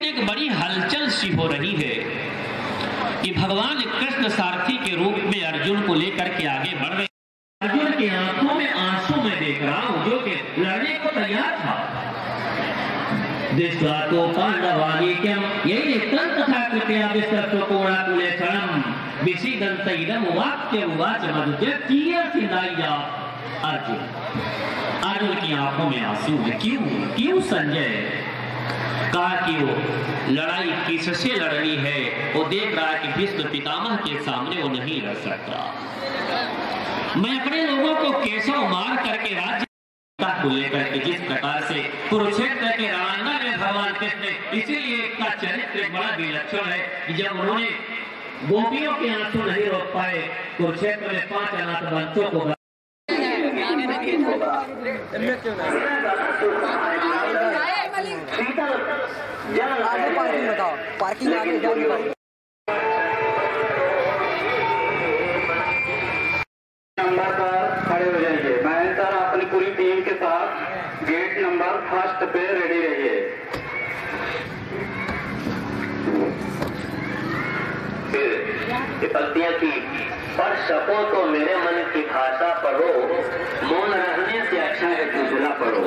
एक बड़ी हलचल सी हो रही है कि भगवान कृष्ण सारथी के रूप में अर्जुन को लेकर के आगे बढ़ रहे। अर्जुन की आंखों में आंसू मैं देख रहा हूं, जो कि लड़ने को तैयार था। दृष्ट्वा तो पांडवानीक्यम यही तथा कृपया विस्तृतकोणाकुले क्षणम विषीदन्त इदं वाक्य उवाच मधुज्य कीयर्थिनाय्या अर्जुन। अर्जुन की आंखों में आंसू है। क्यों संजय? कहा कि वो लड़ाई किससे लड़नी है, वो देख रहा है कि भीष्म पितामह के सामने वो नहीं लड़ सकता। मैं अपने लोगों को केशव मार करके राज्य को लेकर के जिस प्रकार से कुरुक्षेत्र के रणांगण में भगवान कृष्ण, इसीलिए इसका चरित्र बड़ा विलक्षण है कि जब उन्होंने गोपियों के आंसू नहीं रोक पाए, कुरुक्षेत्र में 5 अनाथ बच्चों को पार्किंग आगे नंबर पर खड़े हो जाइए। मैं सर अपनी पूरी टीम के साथ गेट नंबर 1 पे रेडी रहिए। विपत्तियां की पढ़ सको तो मेरे मन की भाषा पढ़ो, मौन रहने से अच्छा है दूसरा पढ़ो।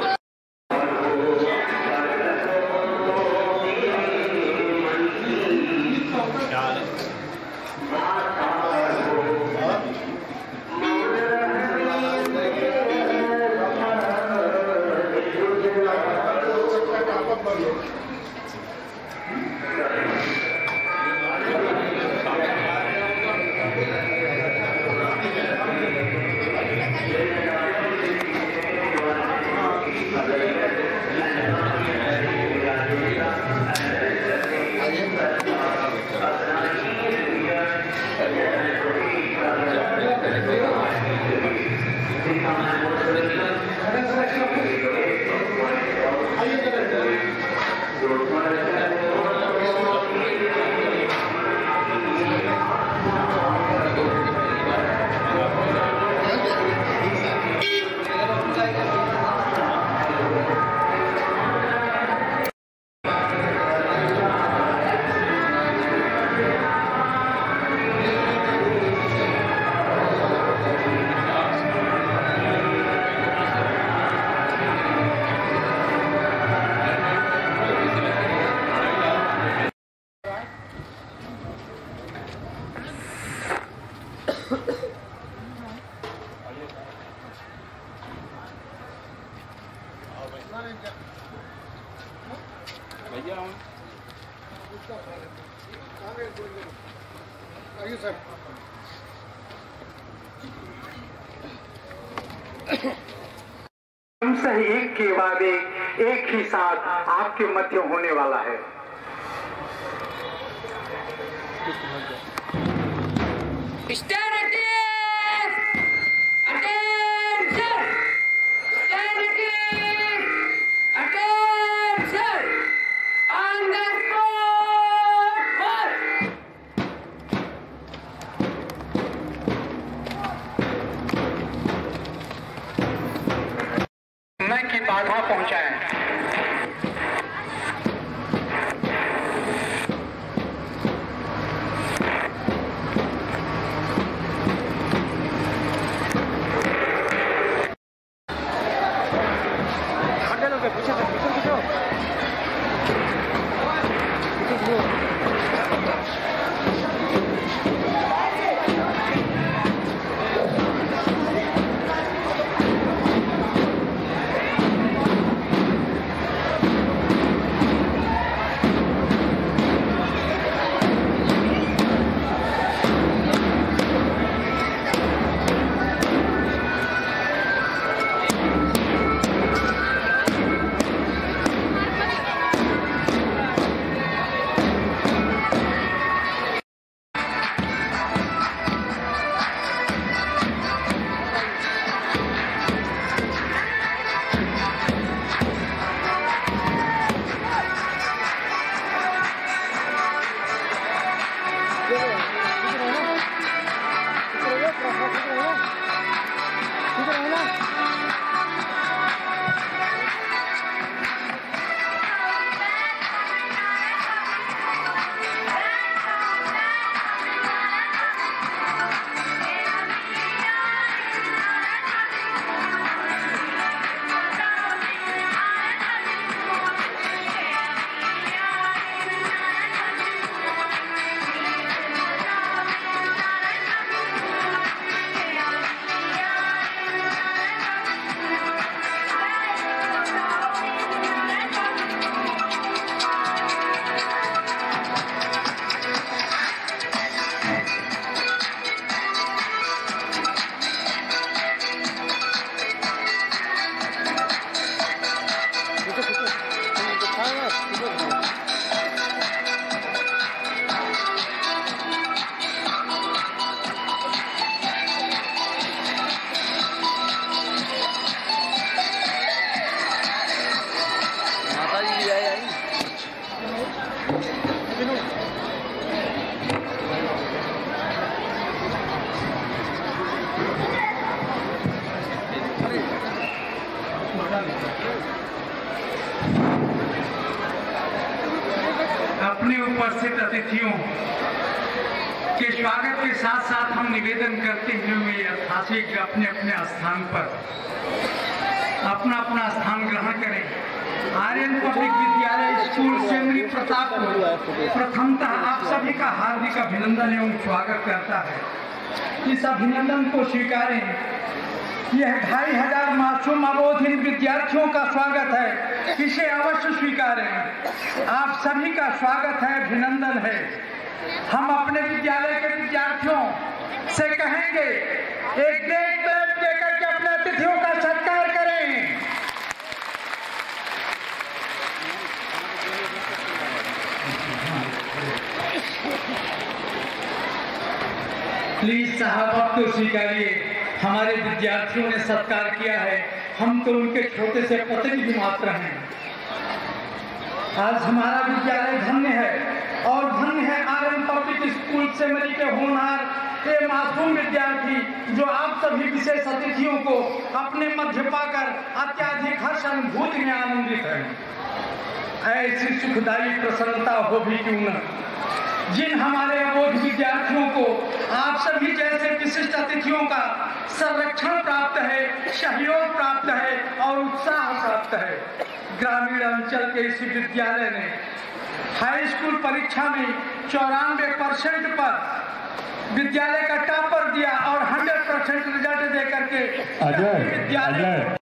हमसे एक के बाद एक ही साथ आपके मध्य होने वाला है। की बाधा पहुंचाएं। आगे लोग पीछे अपने उपस्थित अतिथियों के स्वागत के साथ साथ हम निवेदन करते हुए यथाशीघ्र अपने अपने स्थान पर अपना अपना स्थान ग्रहण करें। आर्यन पब्लिक विद्यालय स्कूल सेमरी प्रतापपुर प्रथमतः आप सभी का हार्दिक अभिनंदन एवं स्वागत करता है। इस अभिनंदन को स्वीकारें। यह 2500 मासूम अबोधिन विद्यार्थियों का स्वागत है, इसे अवश्य स्वीकारें। आप सभी का स्वागत है, अभिनंदन है। हम अपने विद्यालय के विद्यार्थियों से कहेंगे एक ग्रेट क्लैप देकर के अपने अतिथियों का सत्कार करें। प्लीज साहब आप तो स्वीकारिए, हमारे विद्यार्थियों ने सत्कार किया है, हम तो उनके छोटे से प्रतिनिधि मात्र हैं। आज हमारा विद्यालय धन्य है और धन्य है आर्यन पब्लिक स्कूल सेमरी के होनहार ये मासूम विद्यार्थी जो आप सभी विशेष अतिथियों को अपने मध्य पाकर अत्याधिक हर्ष अनुभूति में आनंदित हैं। ऐसी सुखदायी प्रसन्नता हो भी क्यों न, जिन हमारे अबोध विद्यार्थियों को आप सभी जैसे विशिष्ट अतिथियों का संरक्षण प्राप्त है, सहयोग प्राप्त है और उत्साह प्राप्त है। ग्रामीण अंचल के इस विद्यालय ने हाई स्कूल परीक्षा में 94% पर विद्यालय का टॉपर दिया और 100% रिजल्ट दे करके विद्यालय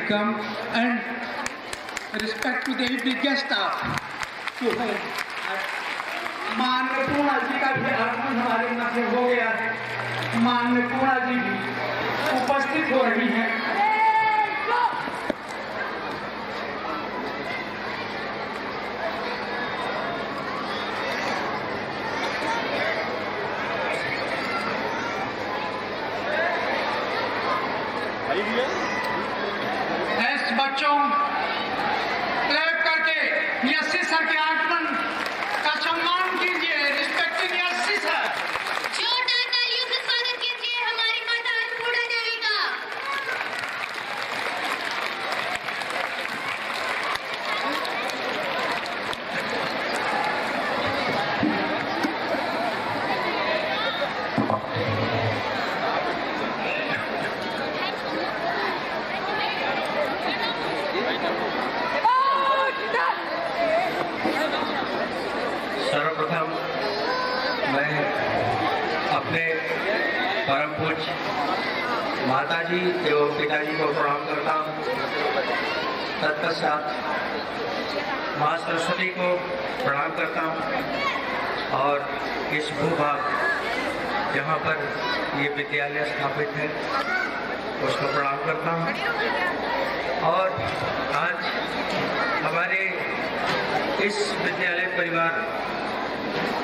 come and respect to the biggest staff to whom माननीय पूर्णा जी का भी आगमन हमारे मध्य हो गया है। माननीय पूर्णा जी भी उपस्थित हो रही हैं। बच्चों क्लैप करके यस्सी सर के आगमन का सम्मान कीजिए। Respecting SC sir. जोरदार तालियों से स्वागत कीजिए, हमारी माता अन्नपूर्णा देवी का। सर्वप्रथम मैं अपने परम पूज्य माताजी एवं पिताजी को प्रणाम करता हूँ। तत्पश्चात माँ सरस्वती को प्रणाम करता हूँ और इस भूभाग जहाँ पर ये विद्यालय स्थापित है उसको प्रणाम करता हूँ। और आज हमारे इस विद्यालय परिवार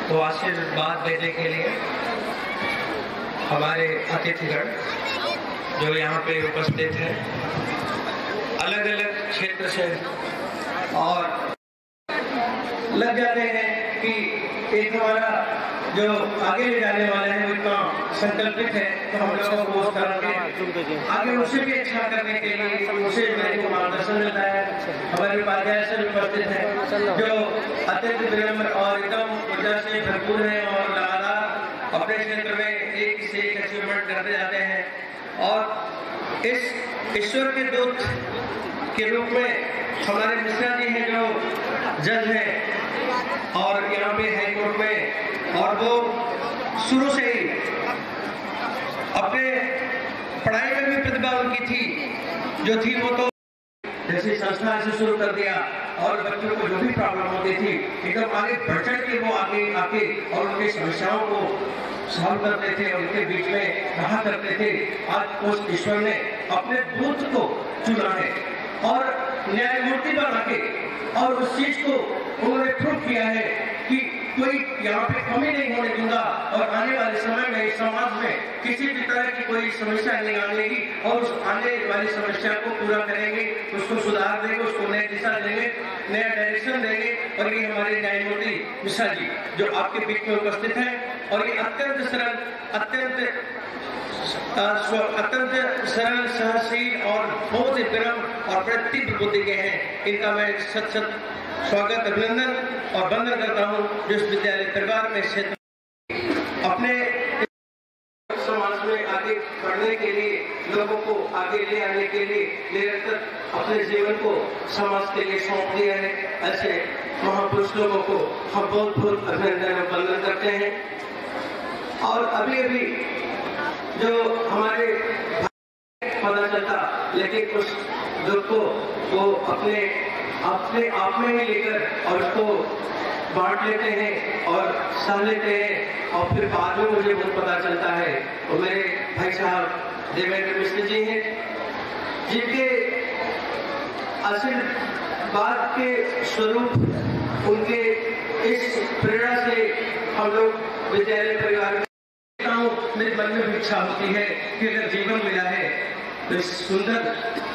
को आशीर्वाद देने के लिए हमारे अतिथिगण जो यहाँ पे उपस्थित हैं अलग अलग क्षेत्र से और लग जाते हैं कि एक हमारा जो आगे ले जाने वाले हैं वो इतना संकल्पित है तो हम लोगों को उस तरह के आगे उसे भी अच्छा करने के लिए उसे मेरे को मार्गदर्शन मिलता है। हमारे उपाध्याय से उपस्थित है जो अत्यंत विनम्र और एकदम ऊर्जा से भरपूर है और लगातार अपने क्षेत्र में एक से एक अचीवमेंट करते जाते हैं। और इस ईश्वर के दूत के रूप में हमारे मिश्रा जी हैं जो जज हैं और यहाँ पे हाई कोर्ट में, और वो शुरू से ही अपने पढ़ाई में भी प्रतिभा उनकी थी जो थी वो तो जैसे संस्था से शुरू कर दिया और बच्चों को जो भी प्रॉब्लम होती थी एकदम आगे बढ़ चढ़ के वो आगे आके और उनकी समस्याओं को सॉल्व करते थे और उनके बीच में रहा करते थे। आज उस ईश्वर ने अपने दूत को चुना है और न्यायमूर्ति बना के और उस चीज को उन्होंने प्रूव किया है कि कोई यहाँ पे कमी नहीं होने दूंगा और आने वाले समय में इस समाज में किसी भी तरह की कोई समस्या नहीं आएगी और उस आने वाली समस्या को पूरा करेंगे, उसको सुधार देंगे, उसको नई दिशा देंगे, नया डायरेक्शन देंगे। और ये हमारे न्यायमूर्ति मिश्रा जी जो आपके बीच में उपस्थित हैं और ये अत्यंत सरल, अत्यंत सरल, सहनशील और बहुत ही विनम्र और बड़े तीव्र बुद्धि के हैं। इनका मैं सत स्वागत, अभिनंदन और वंदन करता हूँ जो इस विद्यालय परिवार में क्षेत्र अपने समाज में आगे बढ़ने के लिए, लोगों को आगे ले आने के लिए निरंतर अपने जीवन को समाज के लिए सौंप दिया है। ऐसे महापुरुष लोगों को हम बहुत बहुत अभिनंदन और वंदन करते हैं। और अभी अभी जो हमारे पता चलता, लेकिन उस दुख को वो अपने आप में ही लेकर और उसको बांट लेते हैं और सह लेते हैं और फिर बाद में मुझे बहुत पता चलता है। तो मेरे भाई साहब देवेंद्र मिश्र जी हैं जिनके आशीर्वाद के स्वरूप, उनके इस प्रेरणा से हम लोग विद्यालय परिवार में, मेरे मन में भी इच्छा होती है कि अगर जीवन मिला है तो इस सुंदर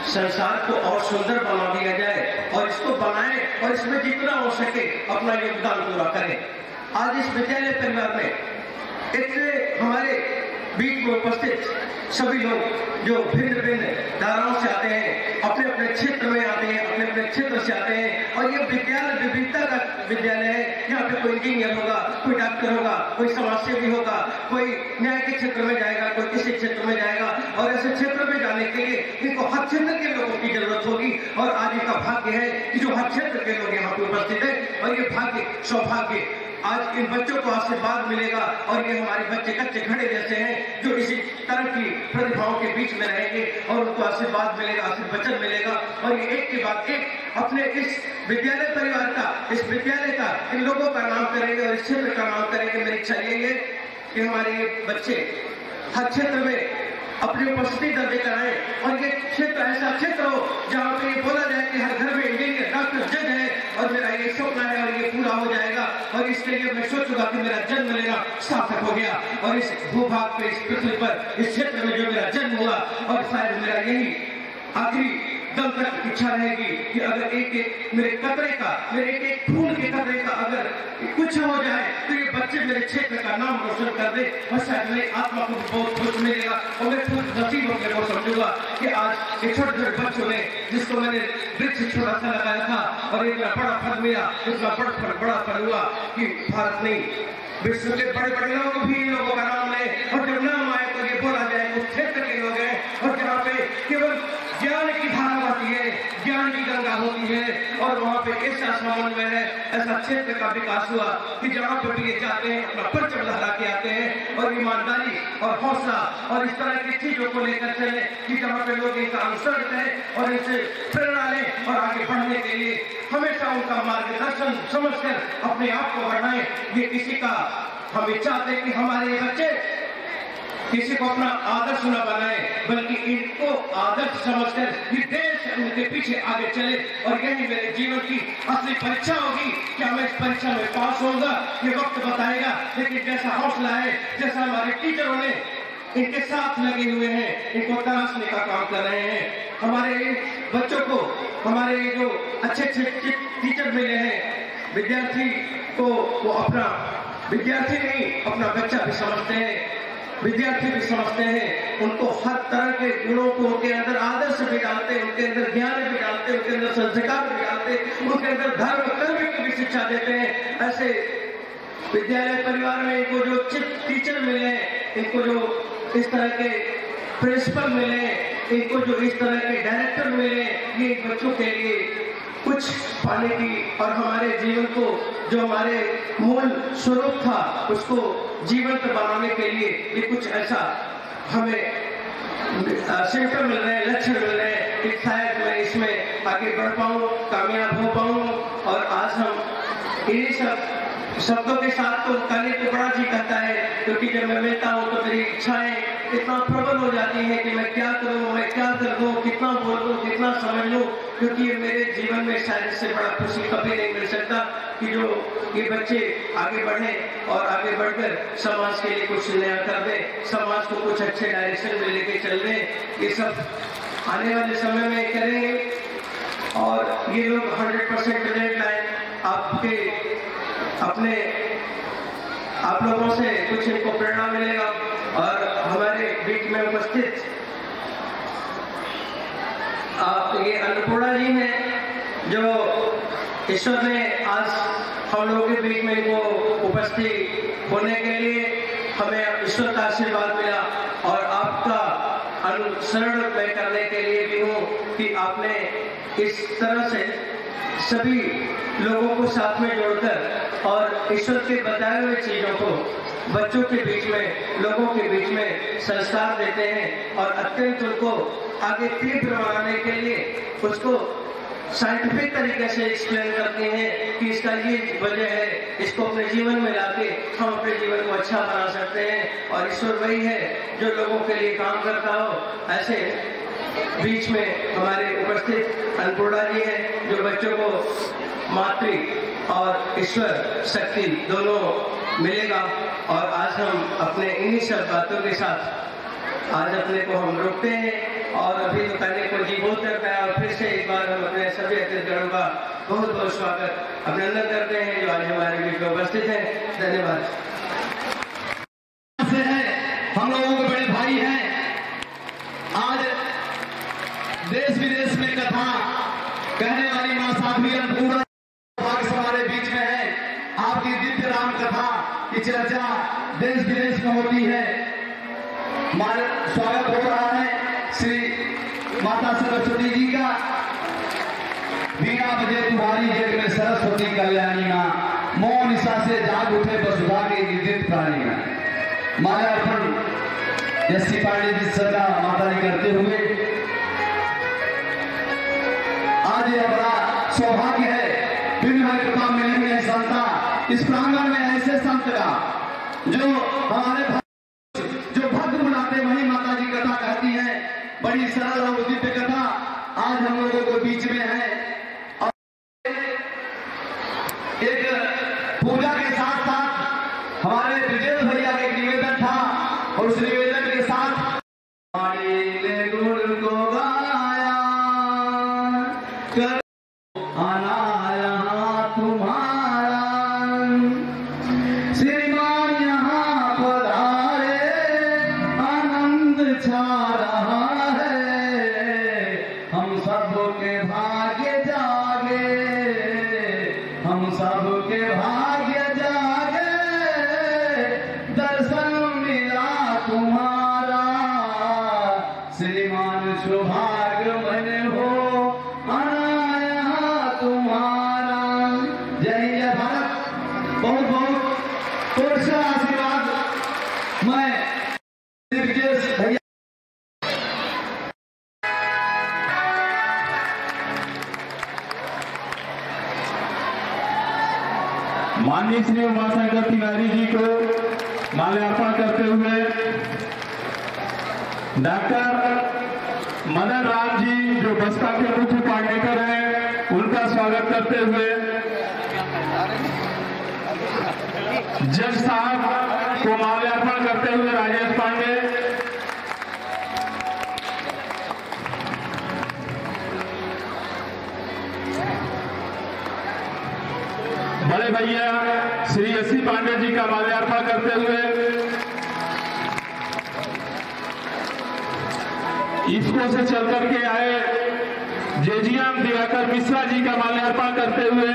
संसार को और सुंदर बना दिया जाए और इसको बनाए और इसमें जितना हो सके अपना योगदान पूरा करें। आज इस विद्यालय परिवार में इतने हमारे बीच में उपस्थित सभी लोग जो भिन्न भिन्न धाराओं से आते हैं, अपने अपने क्षेत्र में आते हैं, अपने अपने क्षेत्र से आते हैं और ये विद्यालय विविधता का विद्यालय है। यहाँ पे कोई इंजीनियर होगा, कोई डॉक्टर होगा, कोई समाजसेवी होगा, कोई न्याय के क्षेत्र में जाएगा, कोई किसी क्षेत्र में जाएगा और ऐसे क्षेत्र में जाने के लिए इनको हर क्षेत्र के लोगों की जरूरत होगी। और आज इनका भाग्य है कि जो हर क्षेत्र के लोग यहाँ पे उपस्थित है और ये भाग्य, सौभाग्य, आज इन बच्चों को आशीर्वाद मिलेगा और ये हमारे बच्चे कच्चे घड़े जैसे हैं जो इसी तरह की प्रतिभाओं के बीच में रहेंगे और उनको आशीर्वाद मिलेगा, आशीर्वचन मिलेगा। और ये एक के बाद एक अपने इस विद्यालय परिवार का, इस विद्यालय का, इन लोगों का नाम करेंगे और इस क्षेत्र का नाम करेंगे। मेरी इच्छा यही है कि हमारे ये बच्चे हर क्षेत्र में अपनी उपस्थिति दर्ज कराएं और ये क्षेत्र ऐसा क्षेत्र हो जहाँ पे ये बोला जाए कि हर घर में इंजीनियर, डॉक्टर, जज है और मेरा ये सपना है और ये पूरा हो जाएगा। और इसके लिए मैं सोचूंगा कि मेरा जन्म लेना सार्थक हो गया और इस भूभाग पे, इस पृथ्वी पर, इस क्षेत्र में जो मेरा जन्म हुआ और शायद मेरा यही आखिरी दम तक इच्छा रहेगी कि अगर एक एक मेरे कतरे का, मेरे एक एक खून के कतरे का अगर कुछ हो जाए तो ये बच्चे मेरे क्षेत्र का नाम रोशन कर दे और शायद मेरी आत्मा को बहुत कुछ मिलेगा। और मैं खुद नसीब होकर को समझूंगा कि आज ये छोटे छोटे बच्चों ने, जिसको मैंने वृक्ष छोटा सा लगाया था और इतना बड़ा फल मिला, इतना बड़ा फल हुआ कि भारत नहीं, विश्व के बड़े बड़े लोग भी इन लोगों का नाम ले और जब नाम आए तो ये बोला जाए उस क्षेत्र के लोग हैं और जहाँ पे केवल ज्ञान की धारा होती है, ज्ञान की गंगा होती है और वहाँ पे ऐसा समन्वय है, ऐसा क्षेत्र का विकास हुआ कि जहाँ पे भी ये जाते हैं अपना परचम लहरा के आते हैं और ईमानदारी और हौसला और इस तरह की चीजों को लेकर चले कि जहाँ पे लोग इनका अनुसरण करें और इनसे प्रेरणा लें और आगे बढ़ने के लिए हमेशा उनका मार्गदर्शन समझकर अपने आप को बढ़ाएं। ये किसी का, हम चाहते हैं कि हमारे बच्चे किसी को अपना आदर्श न बनाए बल्कि इनको आदर्श समझकर ये देश उनके पीछे आगे चले। और यही मेरे जीवन की असली परीक्षा होगी। क्या मैं इस परीक्षा में पास होऊंगा ये वक्त बताएगा, लेकिन जैसा हौसला है, जैसा हमारे टीचरों ने इनके साथ लगे हुए हैं, इनको तराशने का काम कर रहे हैं। हमारे बच्चों को, हमारे जो अच्छे अच्छे टीचर मिले हैं, विद्यार्थी को वो अपना विद्यार्थी नहीं अपना बच्चा भी समझते हैं, विद्यार्थी भी समझते हैं, उनको हर तरह के गुणों को, उनके अंदर आदर्श भी डालते हैं, उनके अंदर ज्ञान भी डालते हैं, उनके अंदर संस्कार भी डालते हैं, उनके अंदर धर्म कर्म की भी शिक्षा देते हैं। ऐसे विद्यालय परिवार में इनको जो टीचर मिले, इनको जो इस तरह के प्रिंसिपल मिले, इनको जो इस तरह के डायरेक्टर मिले, ये बच्चों के लिए कुछ पाने की और हमारे जीवन को, जो हमारे मूल स्वरूप था, उसको जीवंत बनाने के लिए ये कुछ ऐसा हमें सिम्टम मिल रहे हैं, लक्षण मिल रहे हैं कि शायद मैं इसमें आगे बढ़ पाऊँ, कामयाब हो पाऊँ। और आज हम इन्हीं सब शब्दों के साथ तो कहने को बड़ा जी करता है, क्योंकि जब मैं मिलता हूँ तो मेरी इच्छाएं इतना प्रबल हो जाती है कि मैं क्या करूँ, मैं क्या कर दूँ, कितना बोल दूँ, कितना समझ लूँ, क्योंकि ये मेरे जीवन में शायद इससे बड़ा खुशी कभी नहीं मिल सकता कि जो ये बच्चे आगे बढ़े और आगे बढ़कर समाज के लिए कुछ नया कर दें, समाज को कुछ अच्छे डायरेक्शन में लेके चल दें। ये सब आने वाले समय में करेंगे और ये लोग 100% रिजल्ट लाए। आपके अपने आप लोगों से कुछ इनको प्रेरणा मिलेगा। और हमारे बीच में उपस्थित ये अन्नपूर्णा जी हैं, जो ईश्वर ने आज हम लोगों के बीच में इनको उपस्थित होने के लिए हमें ईश्वर का आशीर्वाद मिला और आपका अनुसरण मैं करने के लिए भी हूँ कि आपने इस तरह से सभी लोगों को साथ में जोड़कर और ईश्वर के बताए हुए चीजों को बच्चों के बीच में, लोगों के बीच में संस्कार देते हैं और अत्यंत उनको आगे तीव्र बनाने के लिए उसको साइंटिफिक तरीके से एक्सप्लेन करते हैं कि इसका ये वजह है, इसको अपने जीवन में लाके हम अपने जीवन को अच्छा बना सकते हैं। और ईश्वर वही है जो लोगों के लिए काम करता हो। ऐसे बीच में हमारे उपस्थित अन्नपूर्णा जी हैं, जो बच्चों को मातृ और ईश्वर शक्ति दोनों मिलेगा। और आज हम अपने इन्हीं सब बातों के साथ आज अपने को हम रोकते हैं और अभी तो करने को जी बहुत करता है। और फिर से एक बार हम अपने सभी अतिथिगणों का बहुत बहुत स्वागत अभिनंदन करते हैं जो आज हमारे बीच में उपस्थित हैं। धन्यवाद। हम लोगों के बड़े भाई हैं, आज देश विदेश में कथा कहने वाली मां साध्वी अन्नपूर्णा हमारे बीच में है। आपकी दिव्य राम कथा की चर्चा देश विदेश में होती है। हमारे स्वागत हो रहा है श्री माता सरस्वती जी का। बीना बजे तुम्हारी जग में सरस्वती कल्याणी मां, मौन निशा से जाग उठे वसुधा के गिरगिट प्राणी मां। माल्यार्पण S C Pandey ji sir का माता जी करते हुए आज यह बड़ा सौभाग्य है कृपा मिलने में संता इस प्रांगण में ऐसे संत का जो हमारे जो भक्त बुलाते वही माता जी कथा कहती है। बड़ी सरल और दिव्य कथा आज हम लोगों को बीच में है। और एक पूजा के साथ साथ हमारे ब्रिजेश भैया का एक निवेदन था और उस निवेदन के साथ गुण को गाया कर आना यहाँ तुम्हारा श्रीमान यहाँ पधारे आनंद छा रहा है। हम सबके भाग्य जागे, हम सबके भाग्य जागे, दर्शन मिला तुम्हारा श्रीमान सौभाग्य मन हो तुम्हारा। जय जय भारत। बहुत बहुत से आशीर्वाद मैं भैया माननीय श्री उमाशंकर तिवारी जी को माल्यार्पण करते हुए डॉक्टर मदन राम जी जो बसपा के मुख्य पार्टीकर हैं उनका स्वागत करते हुए जज साहब को माल्यार्पण करते हुए राजेश पांडे, बड़े भैया श्री एस सी पांडे जी का माल्यार्पण करते हुए इसको से चल करके आए जेजीएम दिवाकर मिश्रा जी का माल्यार्पण करते हुए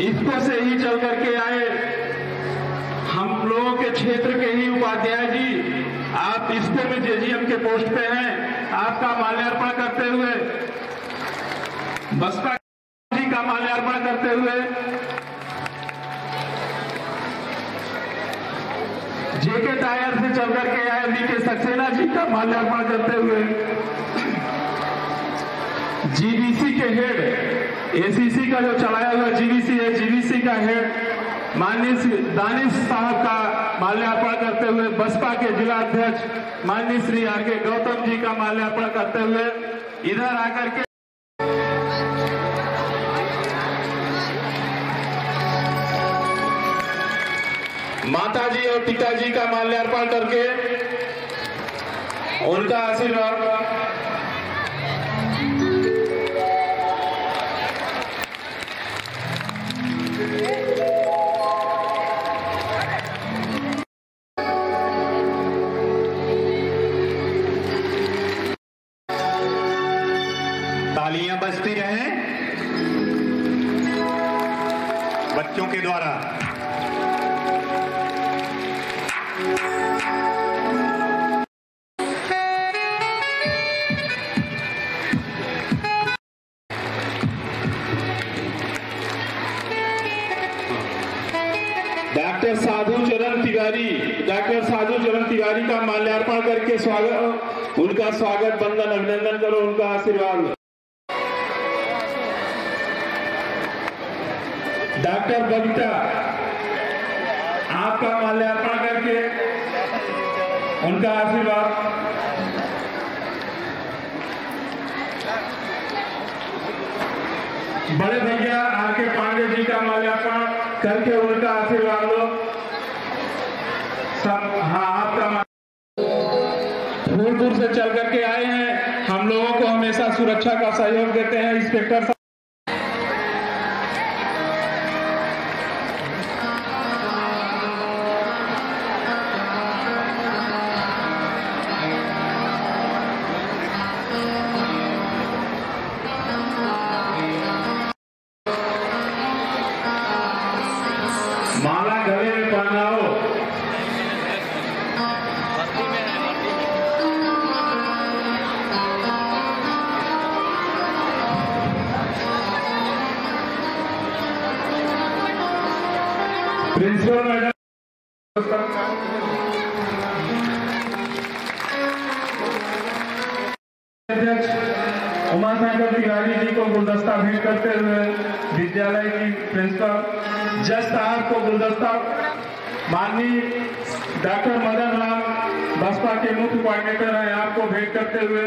इसको से ही चल करके आए हम लोगों के क्षेत्र के ही उपाध्याय जी, आप इसको में जेजीएम के पोस्ट पे हैं, आपका माल्यार्पण करते हुए बसपा जी का माल्यार्पण करते हुए जेके टायर से चल करके आए वीके सक्सेना जी का माल्यार्पण करते हुए जीबीसी के हेड, एसीसी का जो चलाया हुआ जीबीसी है, जीबीसी का हेड माननीय दानिश साहब का माल्यार्पण करते हुए बसपा के जिला अध्यक्ष माननीय श्री आर के गौतम जी का माल्यार्पण करते हुए इधर आकर के माताजी और पिताजी का माल्यार्पण करके उनका आशीर्वाद। तालियां बजती रहें बच्चों के द्वारा। डॉक्टर साधु चरण तिवारी का माल्यार्पण करके स्वागत, उनका स्वागत, वंदन, अभिनंदन करो, उनका आशीर्वाद। डॉक्टर बबीता, आपका माल्यार्पण करके उनका आशीर्वाद। बड़े भैया आर.के. पांडे जी का माल्यार्पण करके उनका आशीर्वाद लो सब। हाँ, आपका दूर दूर से चल करके आए हैं, हम लोगों को हमेशा सुरक्षा का सहयोग देते हैं इंस्पेक्टर साहब। माला गले में पहनाओ। प्रिंसिपल मैडम, अध्यक्ष उमाशंकर तिवारी जी को गुलदस्ता भेंट करते हुए विद्यालय की प्रिंसिपल जज साहब को गुलदस्ता, माननीय डॉक्टर मदन राम बसपा के मुख्य कोऑर्डिनेटर हैं, आपको भेंट करते हुए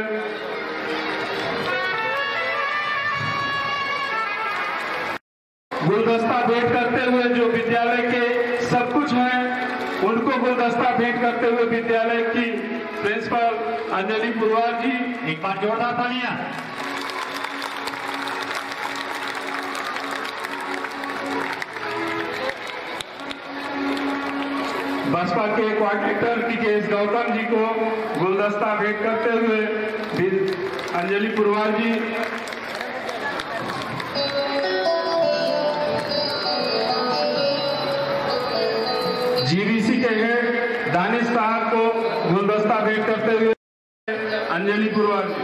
गुलदस्ता भेंट करते हुए जो विद्यालय के सब कुछ हैं उनको गुलदस्ता भेंट करते हुए विद्यालय की प्रिंसिपल अंजलि पुरवार जी, एक बार जोरदार तालियां। बसपा के कोऑर्डिनेटर टीकेएस गौतम जी को गुलदस्ता भेंट करते हुए अंजलि पुरवार जी, जीवीसी के हेड दानिश साहब को गुलदस्ता भेंट करते हुए अंजलि पुरवार जी।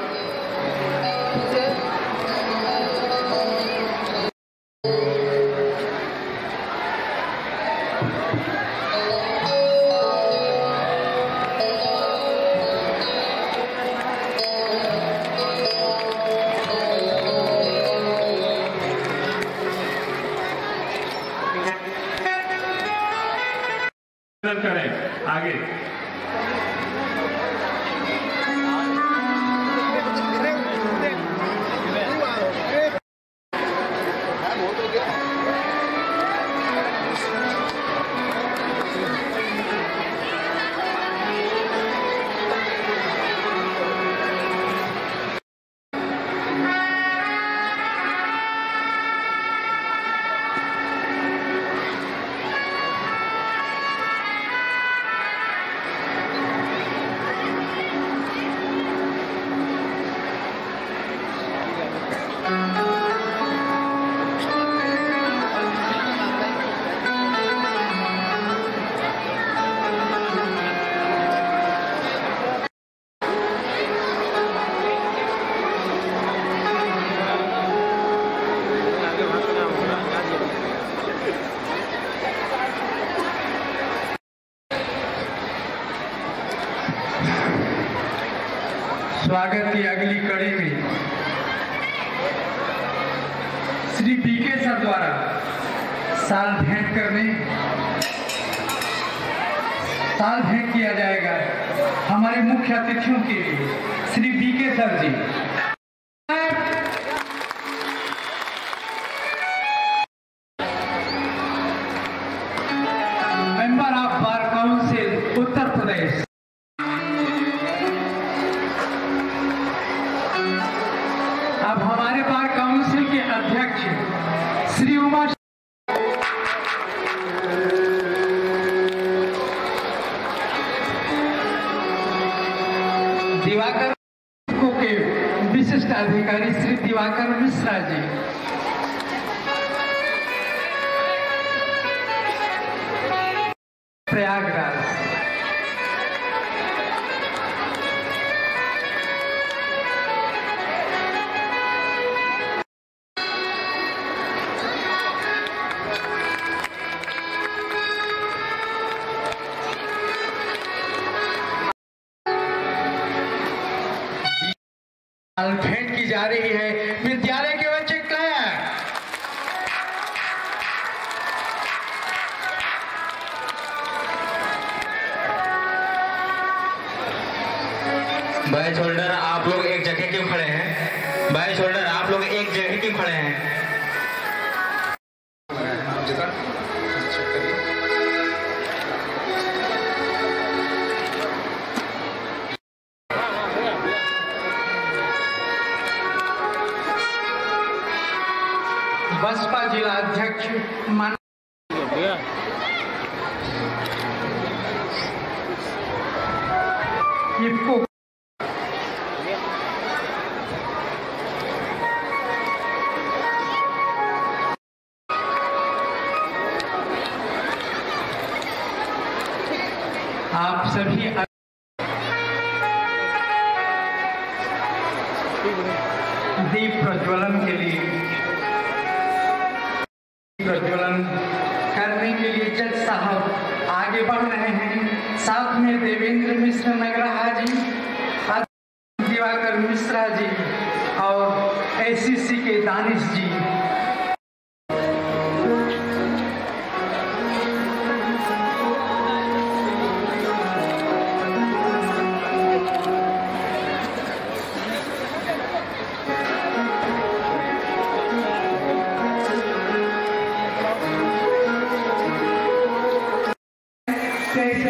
करें आगे। स्वागत की अगली कड़ी में श्री बीके सर द्वारा साल भेंट किया जाएगा हमारे मुख्य अतिथियों के लिए। Shri BK sir ji, member of अधिकारी श्री दिवाकर मिश्रा जी। प्रयागराज। भेंट की जा रही है। विद्यालय के बच्चे क्लैप। बाय शोल्डर आप लोग एक जगह क्यों खड़े हैं? बाय शोल्डर आप लोग एक जगह क्यों खड़े हैं? बसपा जिला अध्यक्ष मान इफ्को आप सभी दीप प्रज्वलन के लिए प्रज्वलन करने के लिए जज साहब आगे बढ़ रहे हैं। साथ में देवेंद्र मिश्र नगराहा जी, दिवाकर मिश्रा जी और एसीसी के दानिश जी।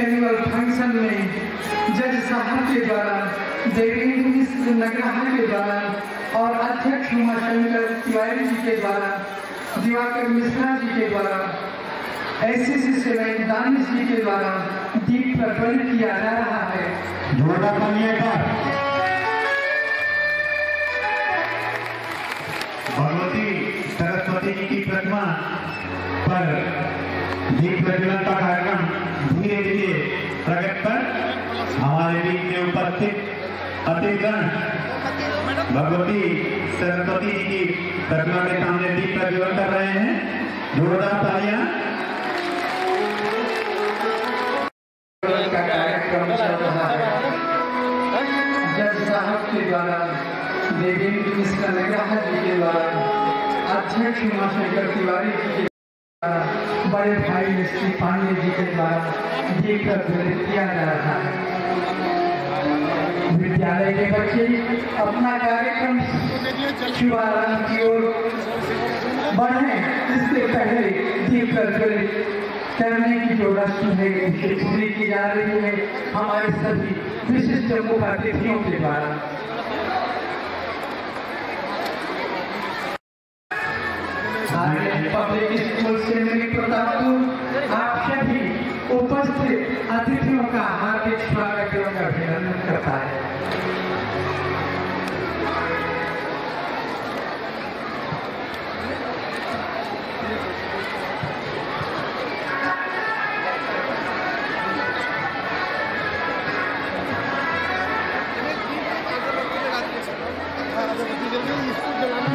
एनुअल फंक्शन में जज साहब के द्वारा, देवेंद्र मिश्र नगराहा के द्वारा और अध्यक्ष उमाशंकर तिवारी जी के द्वारा, दिवाकर मिश्रा जी के द्वारा, एसीसी से दानिश जी के द्वारा दीप प्रज्वलित किया जा रहा है। जोरदार तालियां पर भगवती सरस्वती जी की प्रतिमा पर दीप प्रज्वलन का कार्यक्रम धीरे धीरे प्रगति पर हमारे बीच में उपस्थित अतिथिगण भगवती सरस्वती जी की प्रतिमा के सामने दीप प्रज्वलन कर रहे हैं। जोरदार तालियां। का कार्यक्रम चल रहा है। जज साहब के द्वारा, देवेंद्र मिश्र नगराहा जी के द्वारा, अध्यक्ष उमाशंकर तिवारी जी के बड़े भाई श्री पांडे जी के द्वारा दीप प्रज्वलित किया जा रहा है। विद्यालय के बच्चे अपना कार्यक्रम शुभारंभ की ओर बढ़े, इससे पहले दीप प्रज्वलित करने की जो रस्म है उसे पूरी की जा रही है हमारे सभी विशिष्ट मुख्य अतिथियों के द्वारा। पब्लिक स्कूल से मेरी प्रतापपुर आप सभी उपस्थित अतिथियों का हार्दिक स्वागत एवं अभिनंदन करता है।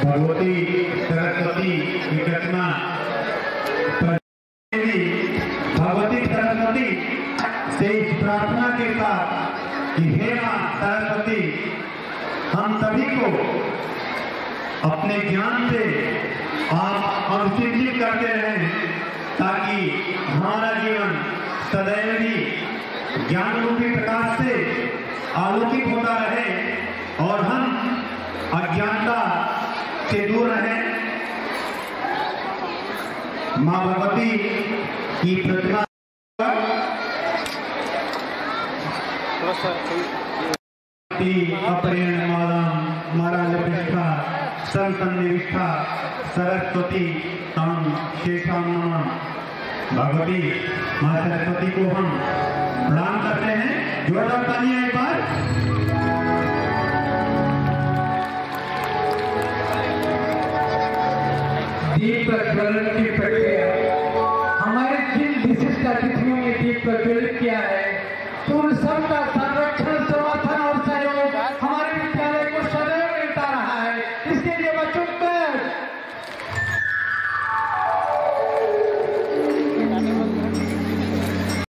भगवती सरस्वती की प्रतिमा भगवती सरस्वती से इस प्रार्थना के साथ कि हे मां सरस्वती, हम सभी को अपने ज्ञान से आप अनुसिंचित करते रहें ताकि हमारा जीवन सदैव ही ज्ञान रूपी प्रकाश से आलोकित होता रहे और हम अज्ञानता से दूर रहें। मां भगवती की प्रतिमा अपरेण मालाम मारालपिष्ठा संतन्निविष्ठा सरस्वती तम शेषाम नमः। भगवती मां सरस्वती को हम प्रणाम करते हैं। जोरदार तालियां एक बार। दीप प्रज्वलन की प्रक्रिया। हमारे जिन विशिष्ट अतिथियों ने दीप प्रज्वलित किया है तो उन सब